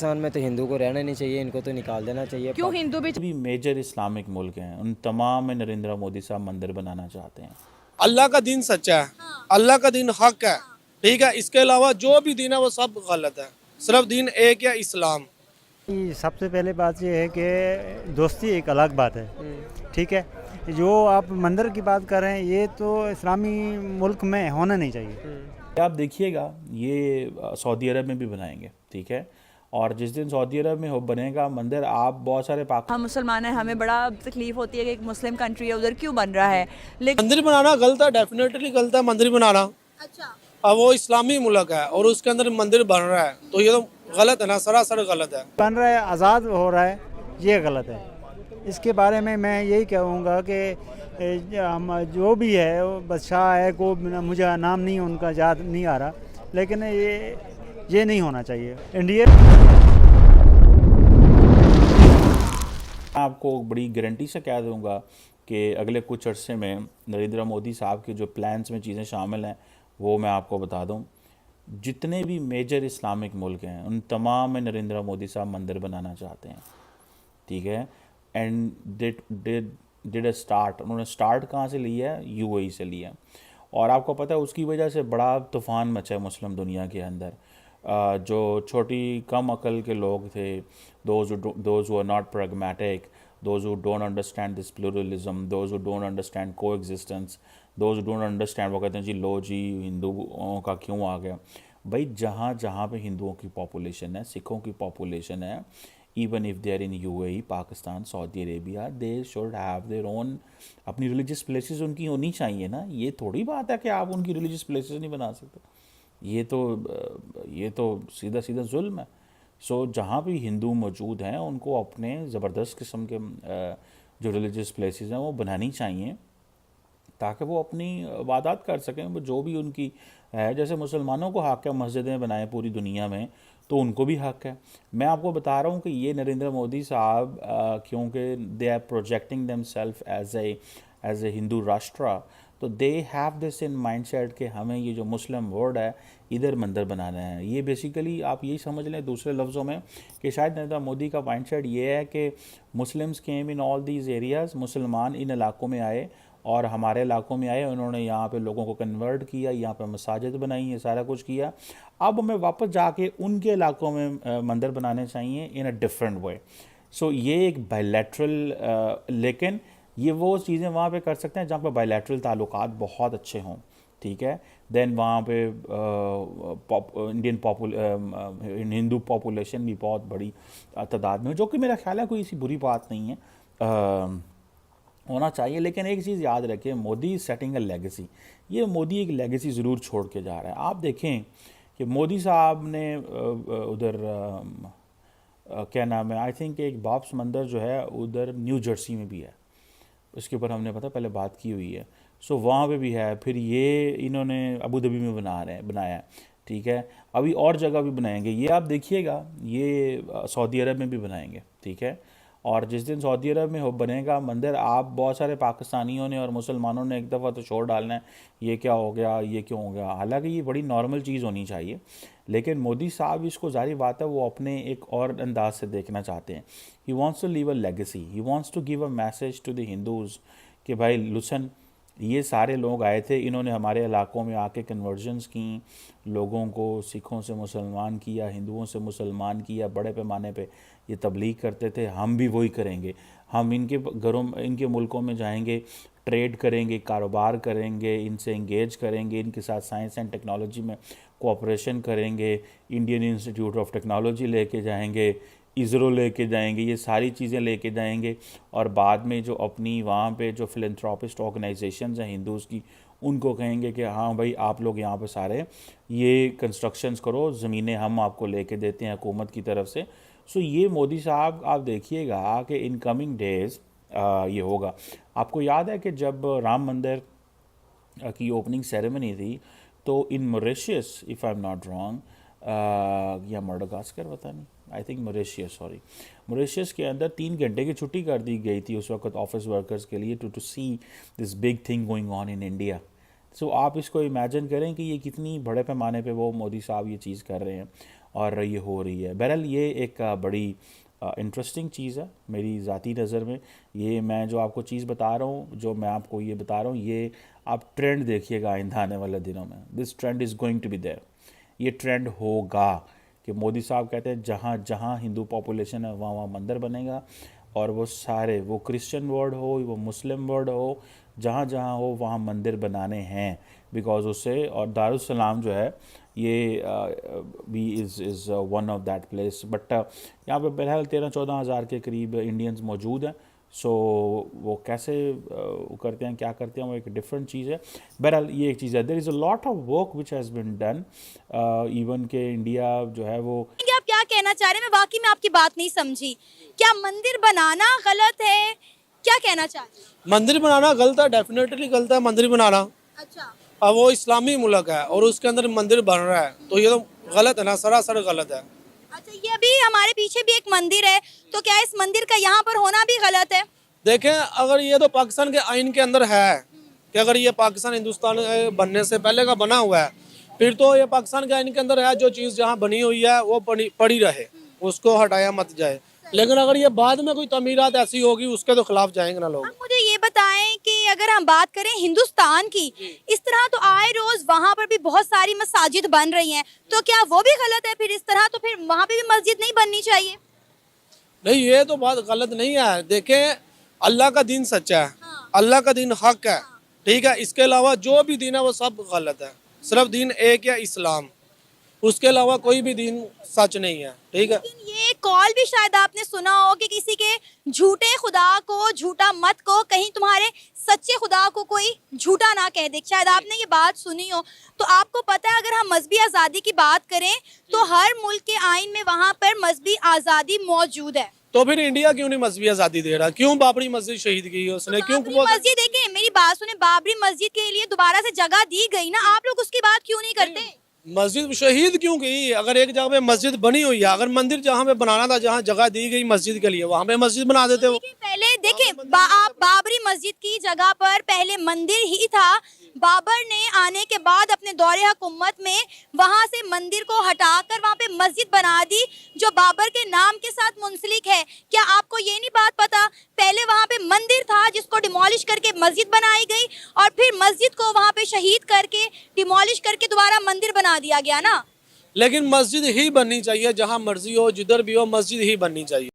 पाकिस्तान में तो हिंदू को रहना नहीं चाहिए, इनको तो निकाल देना चाहिए। क्यों हिंदू भी मेजर इस्लामिक मुल्क हैं उन तमाम में नरेंद्र मोदी साहब मंदिर बनाना चाहते हैं। अल्लाह का दिन सच्चा है, अल्लाह का दिन हक है, ठीक है। इसके अलावा जो भी दिन है वो सब गलत है, सिर्फ दिन एक है, इस्लाम। सबसे पहले बात ये है कि दोस्ती एक अलग बात है, ठीक है। जो आप मंदिर की बात कर रहे हैं ये तो इस्लामी मुल्क में होना नहीं चाहिए। आप देखिएगा ये सऊदी अरब में भी बनाएंगे, ठीक है। और जिस दिन सऊदी अरब में हो बनेगा मंदिर, आप बहुत सारे हम मुसलमान हैं, हमें बड़ा तकलीफ होती है कि एक मुस्लिम कंट्री है उधर क्यों बन रहा है, लेकिन मंदिर बनाना गलत है, डेफिनेटली गलत है मंदिर बनाना। अच्छा अब वो इस्लामी मुल्क है और उसके अंदर मंदिर बन रहा है, तो ये तो गलत है ना, सरासर गलत है। बन रहा है, आज़ाद हो रहा है, ये गलत है। इसके बारे में मैं यही कहूँगा कि हम जो भी है वो बादशाह है को मुझे नाम नहीं उनका याद नहीं आ रहा, लेकिन ये नहीं होना चाहिए। इंडिया आपको बड़ी गारंटी से कह दूंगा कि अगले कुछ अरसे में नरेंद्र मोदी साहब के जो प्लान्स में चीज़ें शामिल हैं वो मैं आपको बता दूं। जितने भी मेजर इस्लामिक मुल्क हैं उन तमाम में नरेंद्र मोदी साहब मंदिर बनाना चाहते हैं, ठीक है। एंड डिड अ स्टार्ट, उन्होंने स्टार्ट कहाँ से लिया है? यूएई से लिया है। और आपको पता है उसकी वजह से बड़ा तूफ़ान मचा है मुस्लिम दुनिया के अंदर। जो छोटी कम अकल के लोग थे, those who are not pragmatic, those who don't understand this pluralism, those who don't understand coexistence, those who don't understand, वो कहते हैं जी लो जी हिंदुओं का क्यों आ गया। भाई जहाँ जहाँ पे हिंदुओं की पॉपुलेशन है, सिखों की पॉपुलेशन है, even if they are in UAE, Pakistan, Saudi Arabia, they should have their own अपनी रिलीजियस प्लेसेस उनकी होनी चाहिए ना। ये थोड़ी बात है कि आप उनकी रिलीजियस प्लेसेस नहीं बना सकते। ये तो सीधा सीधा जुल्म है। सो जहाँ भी हिंदू मौजूद हैं उनको अपने ज़बरदस्त किस्म के जो रिलीजियस प्लेसेस हैं वो बनानी चाहिए ताकि वो अपनी इबादत कर सकें। वो जो भी उनकी है, जैसे मुसलमानों को हक़ है मस्जिदें बनाएं पूरी दुनिया में, तो उनको भी हक़ है। मैं आपको बता रहा हूँ कि ये नरेंद्र मोदी साहब क्योंकि they are projecting them self as a Hindu rashtra, तो they have this in mindset कि हमें ये जो मुस्लिम वर्ल्ड है इधर मंदिर बनाना है। ये बेसिकली आप यही समझ लें दूसरे लफ्ज़ों में कि शायद नरेंद्र मोदी का माइंड सेट ये है कि Muslims came in all these areas, मुसलमान इन इलाकों में आए और हमारे इलाकों में आए, उन्होंने यहाँ पे लोगों को कन्वर्ट किया, यहाँ पे मसाजिद बनाई, ये सारा कुछ किया। अब हमें वापस जाके उनके इलाकों में मंदिर बनाने चाहिए इन अ डिफरेंट वे। सो ये एक बायलैटरल, लेकिन ये वो चीज़ें वहाँ पे कर सकते हैं जहाँ पे बायलैटरल ताल्लुकात बहुत अच्छे हों, ठीक है। देन वहाँ पे इंडियन हिंदू पॉपुलेशन भी बहुत बड़ी तादाद में, जो कि मेरा ख्याल है कोई ऐसी बुरी बात नहीं है, होना चाहिए। लेकिन एक चीज़ याद रखें, मोदी सेटिंग अ लेगेसी। ये मोदी एक लेगेसी ज़रूर छोड़ के जा रहा है। आप देखें कि मोदी साहब ने उधर क्या नाम है, आई थिंक एक बॉब्स मंदिर जो है उधर न्यू जर्सी में भी है, उसके ऊपर हमने पता पहले बात की हुई है। सो वहाँ पे भी है। फिर ये इन्होंने अबू धाबी में बनाया है, ठीक है। अभी और जगह भी बनाएंगे, ये आप देखिएगा। ये सऊदी अरब में भी बनाएंगे, ठीक है। और जिस दिन सऊदी अरब में हो बनेगा मंदिर, आप बहुत सारे पाकिस्तानियों ने और मुसलमानों ने एक दफ़ा तो छोड़ डालना है ये क्या हो गया, ये क्यों हो गया। हालांकि ये बड़ी नॉर्मल चीज़ होनी चाहिए, लेकिन मोदी साहब इसको जारी बात है वो अपने एक और अंदाज से देखना चाहते हैं। He wants to leave a legacy, he wants to give a message to the Hindus कि भाई लुसन, ये सारे लोग आए थे, इन्होंने हमारे इलाकों में आके कन्वर्जन्स की, लोगों को सिखों से मुसलमान किया, हिंदुओं से मुसलमान किया, बड़े पैमाने पे ये तबलीग करते थे। हम भी वही करेंगे, हम इनके घरों इनके मुल्कों में जाएंगे, ट्रेड करेंगे, कारोबार करेंगे, इनसे इंगेज करेंगे, इनके साथ साइंस एंड टेक्नोलॉजी में कोऑपरेशन करेंगे, इंडियन इंस्टीट्यूट ऑफ टेक्नोलॉजी लेके जाएंगे, इसरो लेके जाएंगे, ये सारी चीज़ें लेके जाएंगे। और बाद में जो अपनी वहाँ पे जो फिलंथ्रोपिस्ट ऑर्गेनाइजेशंस हैं हिंदूज़ की, उनको कहेंगे कि हाँ भाई आप लोग यहाँ पे सारे ये कंस्ट्रक्शंस करो, ज़मीनें हम आपको लेके देते हैं हुकूमत की तरफ से। सो ये मोदी साहब आप देखिएगा कि इन कमिंग डेज़ ये होगा। आपको याद है कि जब राम मंदिर की ओपनिंग सेरेमनी थी तो इन Mauritius, if I am not wrong, या मडागास्कर, पता नहीं, I think Mauritius, sorry, Mauritius के अंदर 3 घंटे की छुट्टी कर दी गई थी उस वक्त ऑफिस वर्कर्स के लिए to see this big thing going on in India. So आप इसको इमेजिन करें कि ये कितनी बड़े पैमाने पे वो मोदी साहब ये चीज़ कर रहे हैं। और ये हो रही है। बहरहाल ये एक बड़ी इंटरेस्टिंग चीज़ है मेरी ज़ाती नज़र में। ये मैं जो आपको चीज़ बता रहा हूँ, जो मैं आपको ये बता रहा हूँ, ये आप ट्रेंड देखिएगा आइंदा आने वाले दिनों में। This trend is going to be there. ये ट्रेंड होगा कि मोदी साहब कहते हैं जहाँ जहाँ हिंदू पॉपुलेशन है वहाँ वहाँ मंदिर बनेगा, और वो सारे, वो क्रिश्चियन वर्ड हो, वो मुस्लिम वर्ड हो, जहाँ जहाँ हो वहाँ मंदिर बनाने हैं। बिकॉज उससे, और दारुसलाम जो है ये भी is one of that place. But यहाँ पे बहरहाल 13-14 हज़ार के करीब इंडियंस मौजूद हैं। सो वो कैसे करते हैं, क्या करते हैं, वो एक डिफरेंट चीज़ है। बहरहाल ये एक चीज़ है। There is a lot of work which has been done, even के इंडिया जो है वो। कि आप क्या कहना चाह रहे हैं? मैं वाकई में आपकी बात नहीं समझी। क्या मंदिर बनाना गलत है? क्या कहना चाह रहे हैं? मंदिर बनाना गलत है, डेफिनेटली गलत है मंदिर बनाना। अच्छा, अब वो इस्लामी मुल्क है और उसके अंदर मंदिर बन रहा है, तो ये तो गलत है ना, सरासर गलत है। अच्छा, ये अभी हमारे पीछे भी एक मंदिर है, तो क्या इस मंदिर का यहाँ पर होना भी गलत है? देखें, अगर ये तो पाकिस्तान के आइन के अंदर है कि अगर ये पाकिस्तान हिंदुस्तान बनने से पहले का बना हुआ है, फिर तो ये पाकिस्तान के आइन के अंदर है, जो चीज़ जहाँ बनी हुई है वो पड़ी रहे, उसको हटाया मत जाए। लेकिन अगर ये बाद में कोई तमीरात ऐसी होगी, उसके तो खिलाफ जाएंगे ना लोग। आप मुझे ये बताएं कि अगर हम बात करें हिंदुस्तान की, इस तरह तो आए रोज वहाँ पर भी बहुत सारी मसाजिद बन रही हैं, तो क्या वो भी गलत है? फिर इस तरह तो फिर वहाँ पे भी मस्जिद नहीं बननी चाहिए? नहीं, ये तो बात गलत नहीं है। देखें, अल्लाह का दीन सच्चा है, अल्लाह का दीन हक है, ठीक है। इसके अलावा जो भी दीन है वो सब गलत है। सिर्फ दीन एक है, इस्लाम, उसके अलावा कोई भी दीन सच नहीं है, ठीक है। लेकिन ये कॉल भी शायद आपने सुना हो कि किसी के झूठे खुदा को झूठा मत को, कहीं तुम्हारे सच्चे खुदा को कोई झूठा ना कह दे। शायद आपने ये बात सुनी हो। तो आपको पता है, अगर हम मजहबी आज़ादी की बात करें तो हर मुल्क के आइन में वहाँ पर मजहबी आज़ादी मौजूद है। तो फिर इंडिया क्यों नहीं मजहबी आज़ादी दे रहा? क्यों बाबरी मस्जिद शहीद की है उसने? क्यों बाबरी मस्जिद, देखें मेरी बात सुने, बाबरी मस्जिद के लिए दोबारा से जगह दी गई ना, आप लोग उसकी बात क्यों नहीं करते? मस्जिद शहीद क्यों की? अगर एक जगह पे मस्जिद बनी हुई है, अगर मंदिर जहाँ पे बनाना था, जहाँ जगह दी गई मस्जिद के लिए, वहाँ पे मस्जिद बना देते हो। पहले देखें, आप बाबरी मस्जिद की जगह पर पहले मंदिर ही था। बाबर ने आने के बाद अपने दौरे हुकूमत में वहाँ से मंदिर को हटाकर वहाँ पे मस्जिद बना दी, जो बाबर के नाम के साथ मुंसलिक है। क्या आपको ये नहीं बात पता? पहले वहाँ पे मंदिर था जिसको डिमोलिश करके मस्जिद बनाई गई, और फिर मस्जिद को वहाँ पे शहीद करके डिमोलिश करके दोबारा मंदिर बना दिया गया ना। लेकिन मस्जिद ही बननी चाहिए, जहाँ मर्जी हो, जिधर भी हो, मस्जिद ही बननी चाहिए।